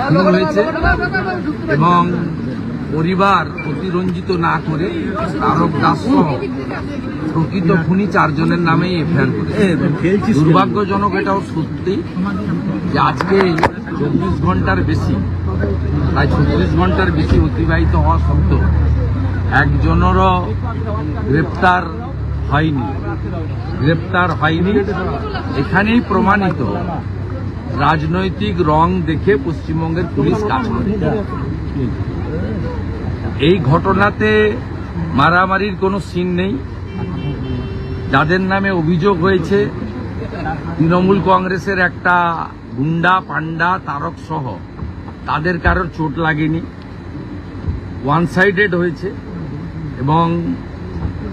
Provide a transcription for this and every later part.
খুন হয়েছে এবং পরিবার অতিরঞ্জিত না করে তারক দাস সহ প্রকৃত খুনি 4 জনের নামে এফআইআর করেছে। দুর্ভাগ্যজনক এটাও সত্যি যে আজকে 24 ঘন্টার বেশি, প্রায় 36 ঘন্টার বেশি অতিবাহিত হওয়া সত্ত্বেও একজনেরও গ্রেপ্তার হয়নি। এখানেই প্রমাণিত রাজনৈতিক রং দেখে পশ্চিমবঙ্গের পুলিশ কাজ করে। এই ঘটনাতে মারামারির কোনো সিন নেই। যাদের নামে অভিযোগ হয়েছে তৃণমূল কংগ্রেসের একটা গুন্ডা পান্ডা তারক সহ, তাদের কারোর চোট লাগেনি, ওয়ান সাইডেড হয়েছে। এবং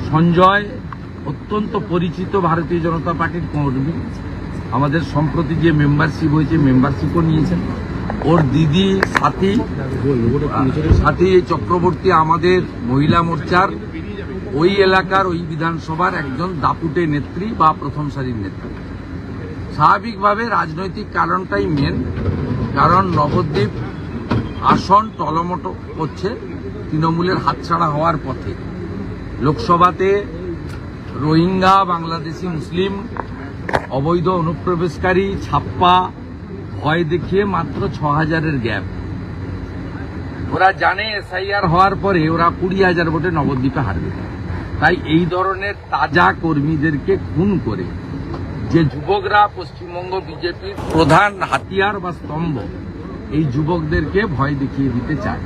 সঞ্জয় অত্যন্ত পরিচিত ভারতীয় জনতা পার্টির কর্মী, আমাদের সম্প্রতি যে মেম্বারশিপ হয়েছে মেম্বারশিপও নিয়েছেন। ওর দিদি সাথী চক্রবর্তী আমাদের মহিলা মোর্চার ওই এলাকার ওই বিধানসভার একজন দাপুটে নেত্রী বা প্রথম সারির নেত্রী। স্বাভাবিকভাবে রাজনৈতিক কারণটাই মেন, কারণ নবদ্বীপ আসন টলমটো করছে তৃণমূলের হাতছাড়া হওয়ার পথে। লোকসভাতে রোহিঙ্গা বাংলাদেশি মুসলিম অবৈধ অনুপ্রবেশকারী ছাপ্পা ভয় দেখিয়ে মাত্র 6000-এর গ্যাপ। ওরা জানে এসআইআর হওয়ার পরে ওরা 20,000 ভোটে নবদ্বীপে হারবে। তাই এই ধরনের তাজা কর্মীদেরকে খুন করে যে যুবকরা পশ্চিমবঙ্গ বিজেপির প্রধান হাতিয়ার বা স্তম্ভ, এই যুবকদেরকে ভয় দেখিয়ে দিতে চায়।